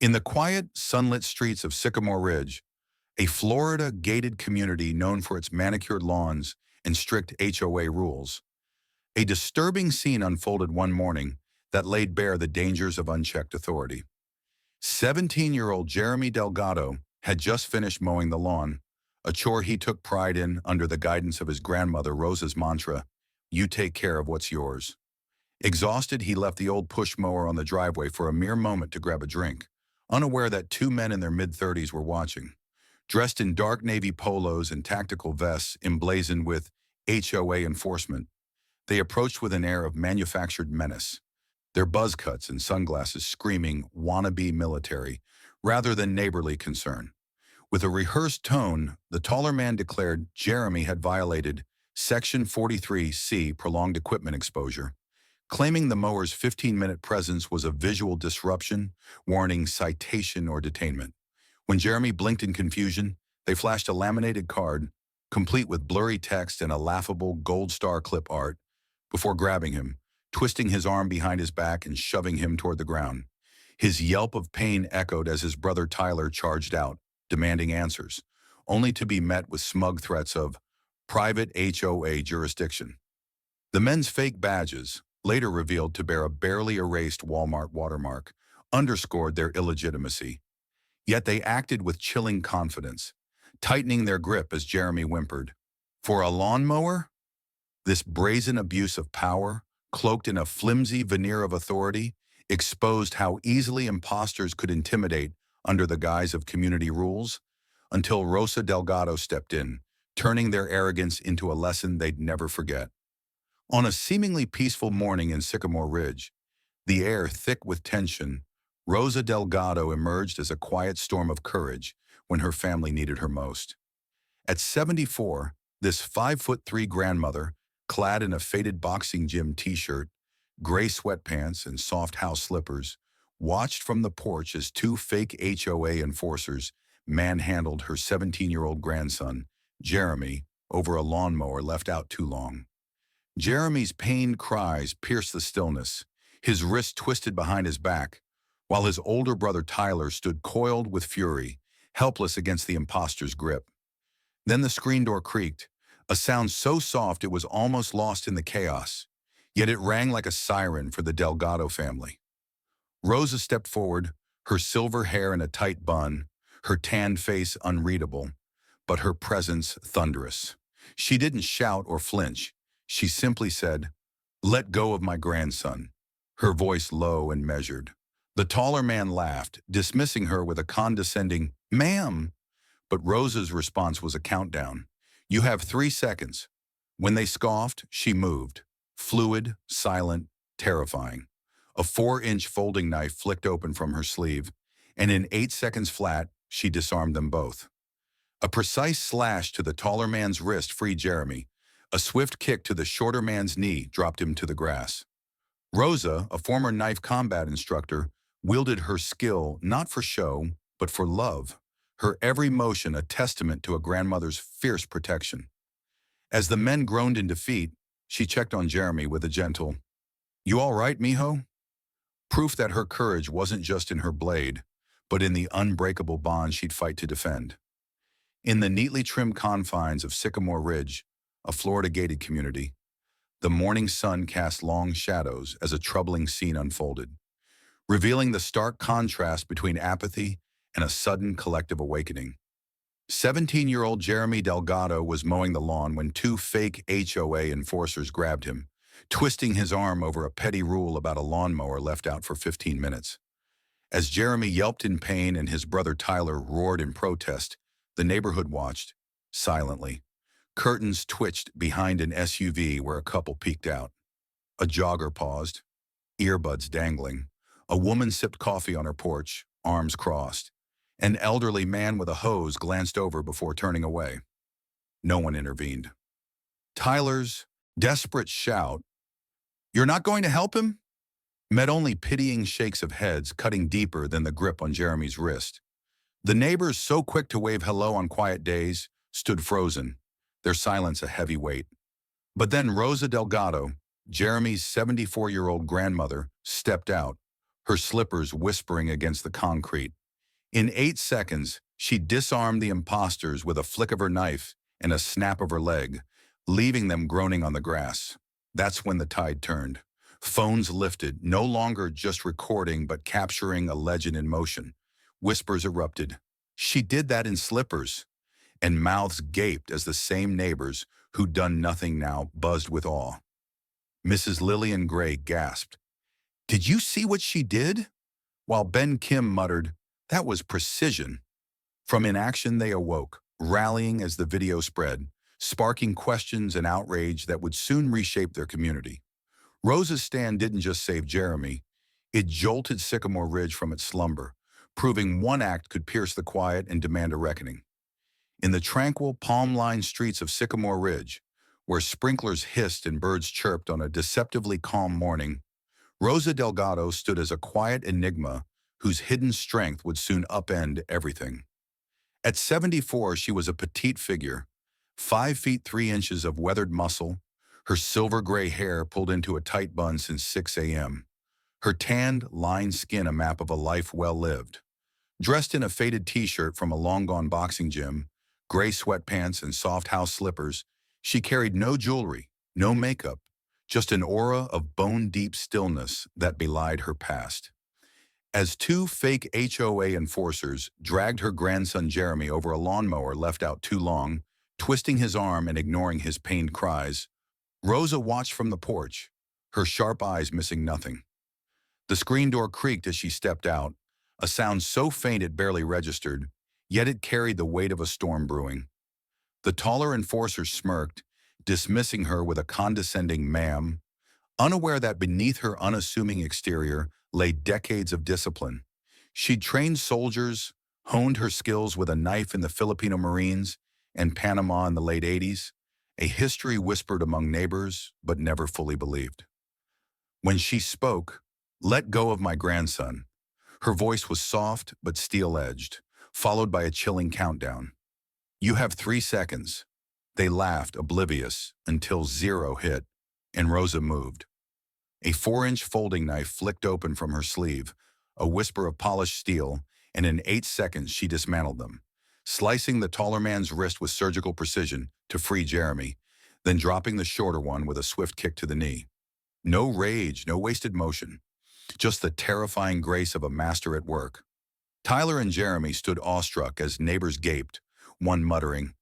In the quiet, sunlit streets of Sycamore Ridge, a Florida gated community known for its manicured lawns and strict HOA rules, a disturbing scene unfolded one morning that laid bare the dangers of unchecked authority. 17-year-old Jeremy Delgado had just finished mowing the lawn, a chore he took pride in under the guidance of his grandmother Rosa's mantra, "You take care of what's yours." Exhausted, he left the old push mower on the driveway for a mere moment to grab a drink, unaware that two men in their mid-30s were watching. Dressed in dark navy polos and tactical vests emblazoned with HOA enforcement, they approached with an air of manufactured menace, their buzz cuts and sunglasses screaming wannabe military rather than neighborly concern. With a rehearsed tone, the taller man declared Jeremy had violated Section 43C, prolonged equipment exposure, claiming the mower's 15-minute presence was a visual disruption, warning citation or detainment. When Jeremy blinked in confusion, they flashed a laminated card, complete with blurry text and a laughable gold star clip art, before grabbing him, twisting his arm behind his back and shoving him toward the ground. His yelp of pain echoed as his brother Tyler charged out, demanding answers, only to be met with smug threats of private HOA jurisdiction. The men's fake badges, later revealed to bear a barely erased Walmart watermark, underscored their illegitimacy. Yet they acted with chilling confidence, tightening their grip as Jeremy whimpered, "For a lawnmower?" This brazen abuse of power, cloaked in a flimsy veneer of authority, exposed how easily imposters could intimidate under the guise of community rules, until Rosa Delgado stepped in, turning their arrogance into a lesson they'd never forget. On a seemingly peaceful morning in Sycamore Ridge, the air thick with tension, Rosa Delgado emerged as a quiet storm of courage when her family needed her most. At 74, this 5'3" grandmother, clad in a faded boxing gym t-shirt, gray sweatpants, and soft house slippers, watched from the porch as two fake HOA enforcers manhandled her 17-year-old grandson, Jeremy, over a lawnmower left out too long. Jeremy's pained cries pierced the stillness, his wrist twisted behind his back, while his older brother Tyler stood coiled with fury, helpless against the imposter's grip. Then the screen door creaked, a sound so soft it was almost lost in the chaos, yet it rang like a siren for the Delgado family. Rosa stepped forward, her silver hair in a tight bun, her tanned face unreadable, but her presence thunderous. She didn't shout or flinch. She simply said, "Let go of my grandson," her voice low and measured. The taller man laughed, dismissing her with a condescending, "Ma'am." But Rosa's response was a countdown. "You have 3 seconds." When they scoffed, she moved, fluid, silent, terrifying. A 4-inch folding knife flicked open from her sleeve, and in 8 seconds flat, she disarmed them both. A precise slash to the taller man's wrist freed Jeremy. A swift kick to the shorter man's knee dropped him to the grass. Rosa, a former knife combat instructor, wielded her skill not for show, but for love, her every motion a testament to a grandmother's fierce protection. As the men groaned in defeat, she checked on Jeremy with a gentle, "You all right, mijo?" Proof that her courage wasn't just in her blade, but in the unbreakable bond she'd fight to defend. In the neatly trimmed confines of Sycamore Ridge, a Florida gated community, the morning sun cast long shadows as a troubling scene unfolded, revealing the stark contrast between apathy and a sudden collective awakening. 17-year-old Jeremy Delgado was mowing the lawn when two fake HOA enforcers grabbed him, twisting his arm over a petty rule about a lawnmower left out for 15 minutes. As Jeremy yelped in pain and his brother Tyler roared in protest, the neighborhood watched, silently. Curtains twitched behind an SUV where a couple peeked out. A jogger paused, earbuds dangling. A woman sipped coffee on her porch, arms crossed. An elderly man with a hose glanced over before turning away. No one intervened. Tyler's desperate shout, "You're not going to help him?" met only pitying shakes of heads cutting deeper than the grip on Jeremy's wrist. The neighbors, so quick to wave hello on quiet days, stood frozen, their silence a heavy weight. But then Rosa Delgado, Jeremy's 74-year-old grandmother, stepped out, her slippers whispering against the concrete. In 8 seconds, she disarmed the imposters with a flick of her knife and a snap of her leg, leaving them groaning on the grass. That's when the tide turned. Phones lifted, no longer just recording but capturing a legend in motion. Whispers erupted. She did that in slippers. And mouths gaped as the same neighbors, who'd done nothing now, buzzed with awe. Mrs. Lillian Gray gasped, "Did you see what she did?" While Ben Kim muttered, "That was precision." From inaction they awoke, rallying as the video spread, sparking questions and outrage that would soon reshape their community. Rosa's stand didn't just save Jeremy, it jolted Sycamore Ridge from its slumber, proving one act could pierce the quiet and demand a reckoning. In the tranquil, palm-lined streets of Sycamore Ridge, where sprinklers hissed and birds chirped on a deceptively calm morning, Rosa Delgado stood as a quiet enigma whose hidden strength would soon upend everything. At 74, she was a petite figure, 5 feet 3 inches of weathered muscle, her silver-gray hair pulled into a tight bun since 6 a.m., her tanned, lined skin a map of a life well lived. Dressed in a faded t-shirt from a long-gone boxing gym, gray sweatpants and soft house slippers, she carried no jewelry, no makeup, just an aura of bone-deep stillness that belied her past. As two fake HOA enforcers dragged her grandson Jeremy over a lawnmower left out too long, twisting his arm and ignoring his pained cries, Rosa watched from the porch, her sharp eyes missing nothing. The screen door creaked as she stepped out, a sound so faint it barely registered, yet it carried the weight of a storm brewing. The taller enforcer smirked, dismissing her with a condescending "ma'am," unaware that beneath her unassuming exterior lay decades of discipline. She'd trained soldiers, honed her skills with a knife in the Filipino Marines and Panama in the late 80s, a history whispered among neighbors but never fully believed. When she spoke, "Let go of my grandson," her voice was soft but steel-edged, followed by a chilling countdown. "You have 3 seconds." They laughed, oblivious, until 0 hit, and Rosa moved. A 4-inch folding knife flicked open from her sleeve, a whisper of polished steel, and in 8 seconds she dismantled them, slicing the taller man's wrist with surgical precision to free Jeremy, then dropping the shorter one with a swift kick to the knee. No rage, no wasted motion, just the terrifying grace of a master at work. Tyler and Jeremy stood awestruck as neighbors gaped, one muttering,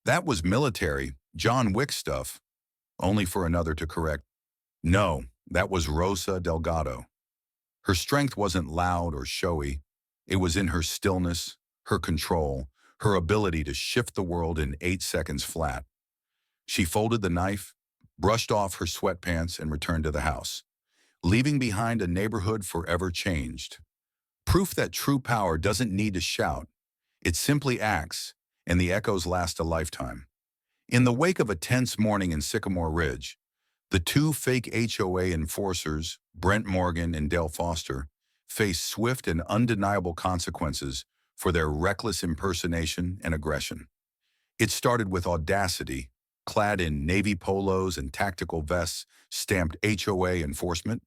"That was military, John Wick stuff," only for another to correct, "No, that was Rosa Delgado." Her strength wasn't loud or showy. It was in her stillness, her control, her ability to shift the world in 8 seconds flat. She folded the knife, brushed off her sweatpants, and returned to the house, leaving behind a neighborhood forever changed. Proof that true power doesn't need to shout. It simply acts, and the echoes last a lifetime. In the wake of a tense morning in Sycamore Ridge, the two fake HOA enforcers, Brent Morgan and Dale Foster, faced swift and undeniable consequences for their reckless impersonation and aggression. It started with audacity, clad in navy polos and tactical vests stamped HOA enforcement.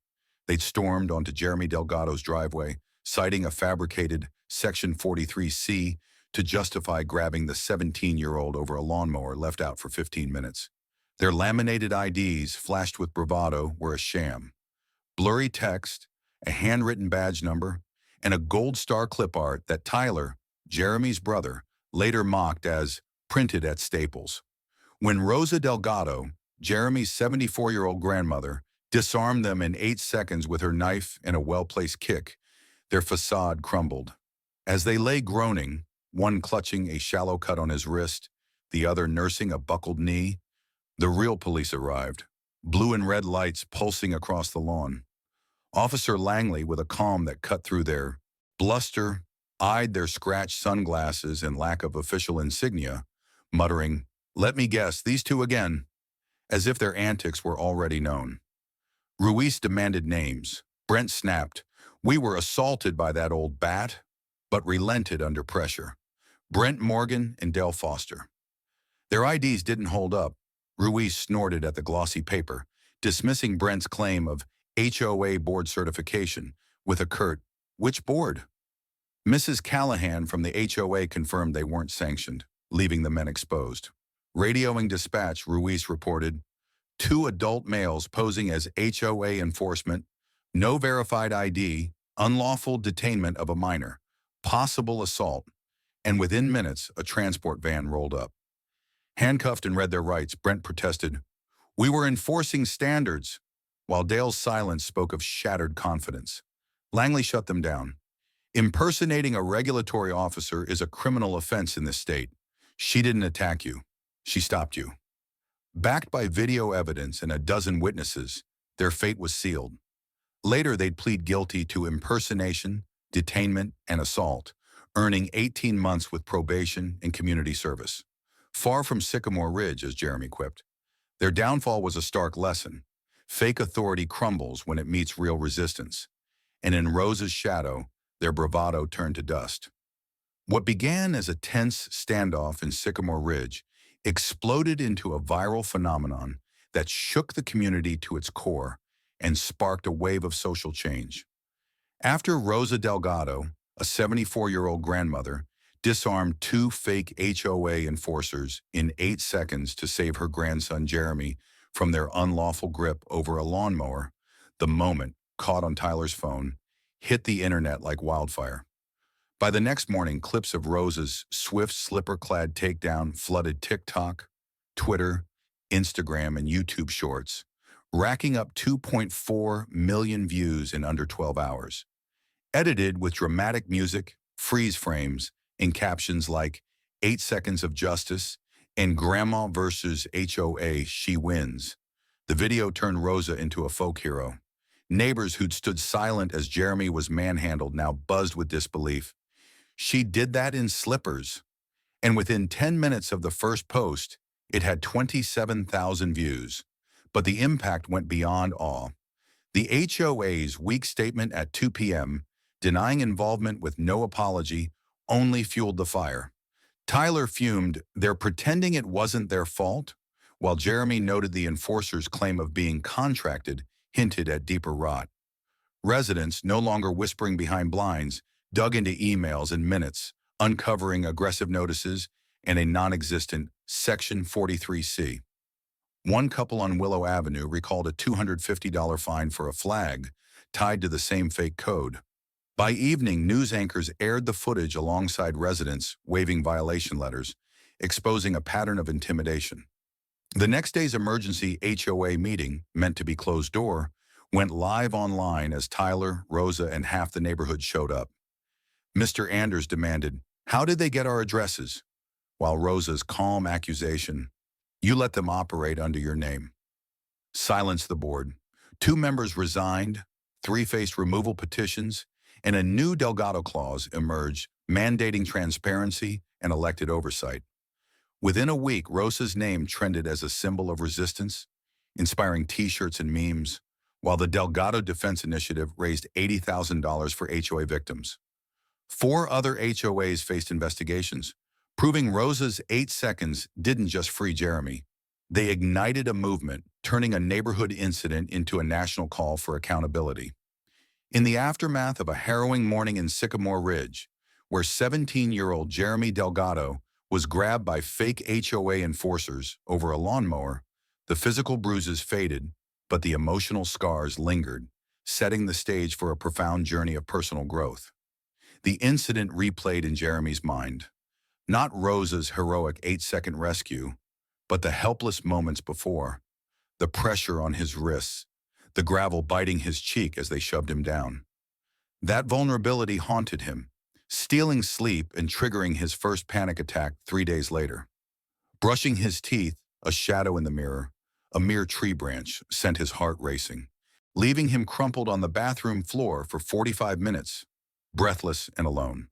They'd stormed onto Jeremy Delgado's driveway, citing a fabricated Section 43C to justify grabbing the 17-year-old over a lawnmower left out for 15 minutes. Their laminated IDs, flashed with bravado, were a sham. Blurry text, a handwritten badge number, and a gold star clip art that Tyler, Jeremy's brother, later mocked as printed at Staples. When Rosa Delgado, Jeremy's 74-year-old grandmother, disarmed them in 8 seconds with her knife and a well-placed kick, their facade crumbled. As they lay groaning, one clutching a shallow cut on his wrist, the other nursing a buckled knee, the real police arrived, blue and red lights pulsing across the lawn. Officer Langley, with a calm that cut through their bluster, eyed their scratched sunglasses and lack of official insignia, muttering, "Let me guess, these two again," as if their antics were already known. Ruiz demanded names. Brent snapped, "We were assaulted by that old bat," but relented under pressure. Brent Morgan and Dale Foster. Their IDs didn't hold up. Ruiz snorted at the glossy paper, dismissing Brent's claim of HOA board certification with a curt, "Which board?" Mrs. Callahan from the HOA confirmed they weren't sanctioned, leaving the men exposed. Radioing dispatch, Ruiz reported, "Two adult males posing as HOA enforcement, no verified ID, unlawful detainment of a minor, possible assault," and within minutes, a transport van rolled up. Handcuffed and read their rights, Brent protested, "We were enforcing standards," while Dale's silence spoke of shattered confidence. Langley shut them down. "Impersonating a regulatory officer is a criminal offense in this state. She didn't attack you. She stopped you." Backed by video evidence and a dozen witnesses, their fate was sealed. Later, they'd plead guilty to impersonation, detainment, and assault, earning 18 months with probation and community service. Far from Sycamore Ridge, as Jeremy quipped, their downfall was a stark lesson. Fake authority crumbles when it meets real resistance. And in Rosa's shadow, their bravado turned to dust. What began as a tense standoff in Sycamore Ridge exploded into a viral phenomenon that shook the community to its core and sparked a wave of social change. After Rosa Delgado, a 74-year-old grandmother, disarmed two fake HOA enforcers in 8 seconds to save her grandson Jeremy from their unlawful grip over a lawnmower, the moment, caught on Tyler's phone, hit the internet like wildfire. By the next morning, clips of Rosa's swift, slipper-clad takedown flooded TikTok, Twitter, Instagram, and YouTube Shorts, racking up 2.4 million views in under 12 hours. Edited with dramatic music, freeze frames, and captions like 8 seconds of justice and Grandma versus HOA, she wins. The video turned Rosa into a folk hero. Neighbors who'd stood silent as Jeremy was manhandled now buzzed with disbelief. She did that in slippers. And within 10 minutes of the first post, it had 27,000 views. But the impact went beyond awe. The HOA's weak statement at 2 p.m., denying involvement with no apology, only fueled the fire. Tyler fumed, "They're pretending it wasn't their fault," while Jeremy noted the enforcer's claim of being contracted hinted at deeper rot. Residents, no longer whispering behind blinds, dug into emails in minutes, uncovering aggressive notices and a non-existent Section 43C. One couple on Willow Avenue recalled a $250 fine for a flag tied to the same fake code. By evening, news anchors aired the footage alongside residents waving violation letters, exposing a pattern of intimidation. The next day's emergency HOA meeting, meant to be closed door, went live online as Tyler, Rosa, and half the neighborhood showed up. Mr. Anders demanded, "How did they get our addresses?" While Rosa's calm accusation, "You let them operate under your name," silenced the board. 2 members resigned, 3 faced removal petitions, and a new Delgado clause emerged, mandating transparency and elected oversight. Within a week, Rosa's name trended as a symbol of resistance, inspiring T-shirts and memes, while the Delgado Defense Initiative raised $80,000 for HOA victims. 4 other HOAs faced investigations, proving Rosa's 8 seconds didn't just free Jeremy. They ignited a movement, turning a neighborhood incident into a national call for accountability. In the aftermath of a harrowing morning in Sycamore Ridge, where 17-year-old Jeremy Delgado was grabbed by fake HOA enforcers over a lawnmower, the physical bruises faded, but the emotional scars lingered, setting the stage for a profound journey of personal growth. The incident replayed in Jeremy's mind. Not Rosa's heroic 8-second rescue, but the helpless moments before, the pressure on his wrists, the gravel biting his cheek as they shoved him down. That vulnerability haunted him, stealing sleep and triggering his first panic attack 3 days later. Brushing his teeth, a shadow in the mirror, a mere tree branch, sent his heart racing, leaving him crumpled on the bathroom floor for 45 minutes, breathless and alone.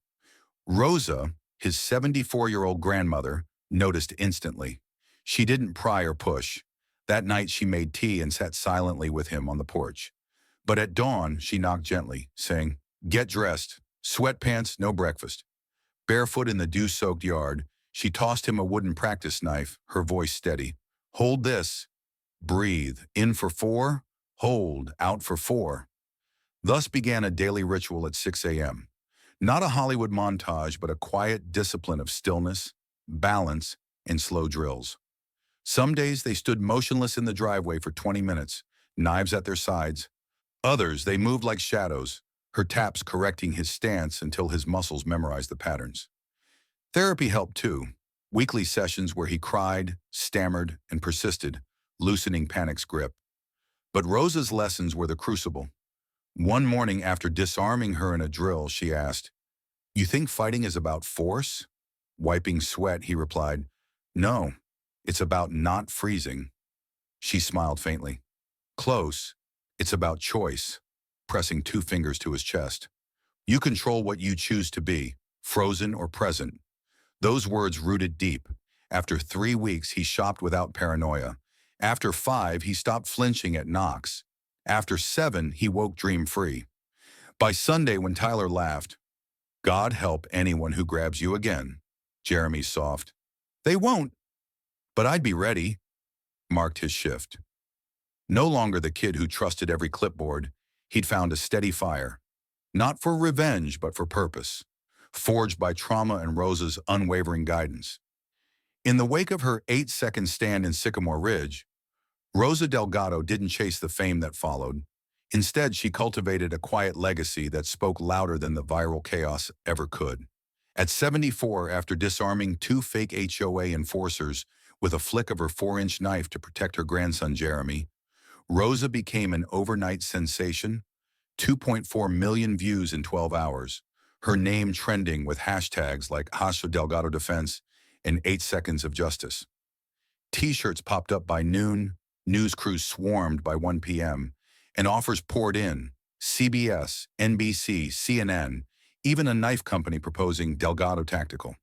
Rosa, his 74-year-old grandmother, noticed instantly. She didn't pry or push. That night she made tea and sat silently with him on the porch. But at dawn, she knocked gently, saying, "Get dressed. Sweatpants, no breakfast." Barefoot in the dew-soaked yard, she tossed him a wooden practice knife, her voice steady. "Hold this. Breathe. In for 4. Hold. Out for 4. Thus began a daily ritual at 6 a.m. Not a Hollywood montage, but a quiet discipline of stillness, balance, and slow drills. Some days they stood motionless in the driveway for 20 minutes, knives at their sides. Others, they moved like shadows, her taps correcting his stance until his muscles memorized the patterns. Therapy helped too. Weekly sessions where he cried, stammered, and persisted, loosening panic's grip. But Rosa's lessons were the crucible. One morning after disarming her in a drill, she asked, "You think fighting is about force?" Wiping sweat, he replied, "No, it's about not freezing." She smiled faintly. "Close. It's about choice," pressing two fingers to his chest. "You control what you choose to be, frozen or present." Those words rooted deep. After 3 weeks, he shopped without paranoia. After 5, he stopped flinching at knocks. After 7, he woke dream-free. By Sunday, when Tyler laughed, "God help anyone who grabs you again," Jeremy's soft, "They won't, but I'd be ready," marked his shift. No longer the kid who trusted every clipboard, he'd found a steady fire. Not for revenge, but for purpose, forged by trauma and Rosa's unwavering guidance. In the wake of her 8-second stand in Sycamore Ridge, Rosa Delgado didn't chase the fame that followed. Instead, she cultivated a quiet legacy that spoke louder than the viral chaos ever could. At 74, after disarming 2 fake HOA enforcers with a flick of her 4-inch knife to protect her grandson Jeremy, Rosa became an overnight sensation, 2.4 million views in 12 hours, her name trending with hashtags like #Delgado Defense and 8 Seconds of Justice. T-shirts popped up by noon, news crews swarmed by 1 p.m., and offers poured in, CBS, NBC, CNN, even a knife company proposing Delgado Tactical.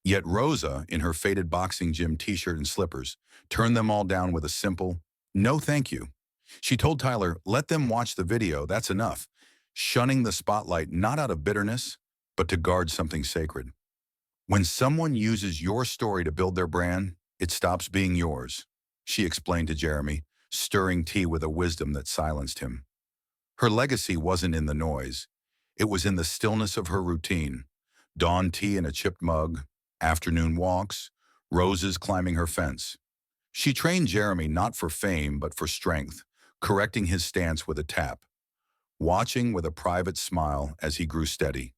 Yet Rosa, in her faded boxing gym t-shirt and slippers, turned them all down with a simple, "No thank you." She told Tyler, "Let them watch the video, that's enough," shunning the spotlight not out of bitterness, but to guard something sacred. When someone uses your story to build their brand, it stops being yours, she explained to Jeremy, stirring tea with a wisdom that silenced him. Her legacy wasn't in the noise. It was in the stillness of her routine. Dawn tea in a chipped mug, afternoon walks, roses climbing her fence. She trained Jeremy not for fame, but for strength, correcting his stance with a tap, watching with a private smile as he grew steady.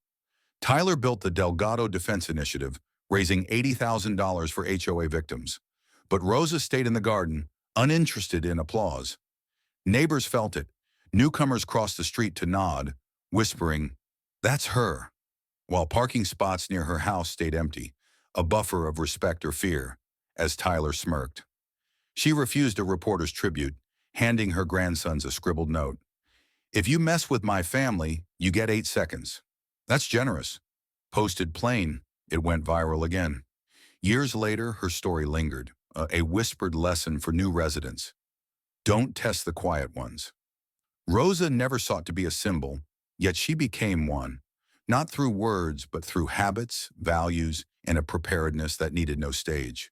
Tyler built the Delgado Defense Initiative, raising $80,000 for HOA victims. But Rosa stayed in the garden, uninterested in applause. Neighbors felt it. Newcomers crossed the street to nod, whispering, "That's her," while parking spots near her house stayed empty, a buffer of respect or fear, as Tyler smirked. She refused a reporter's tribute, handing her grandsons a scribbled note. "If you mess with my family, you get 8 seconds. That's generous." Posted plain, it went viral again. Years later, her story lingered, a whispered lesson for new residents. Don't test the quiet ones. Rosa never sought to be a symbol, yet she became one, not through words, but through habits, values, and a preparedness that needed no stage.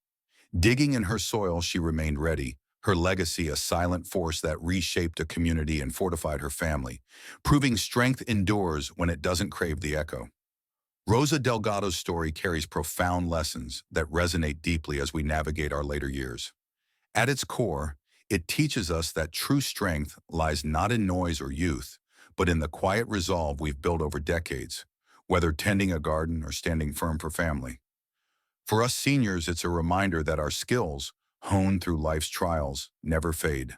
Digging in her soil, she remained ready, her legacy a silent force that reshaped a community and fortified her family, proving strength endures when it doesn't crave the echo. Rosa Delgado's story carries profound lessons that resonate deeply as we navigate our later years. At its core, it teaches us that true strength lies not in noise or youth, but in the quiet resolve we've built over decades, whether tending a garden or standing firm for family. For us seniors, it's a reminder that our skills, honed through life's trials, never fade.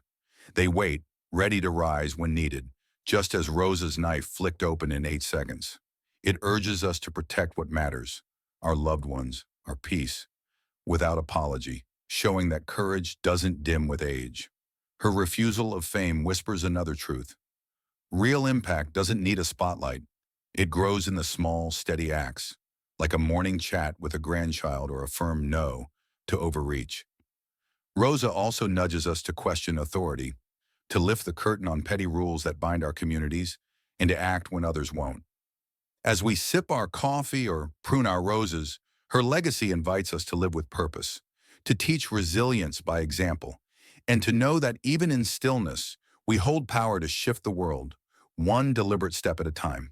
They wait, ready to rise when needed, just as Rosa's knife flicked open in 8 seconds. It urges us to protect what matters, our loved ones, our peace, without apology, showing that courage doesn't dim with age. Her refusal of fame whispers another truth. Real impact doesn't need a spotlight. It grows in the small, steady acts, like a morning chat with a grandchild or a firm no to overreach. Rosa also nudges us to question authority, to lift the curtain on petty rules that bind our communities, and to act when others won't. As we sip our coffee or prune our roses, her legacy invites us to live with purpose, to teach resilience by example, and to know that even in stillness, we hold power to shift the world, one deliberate step at a time.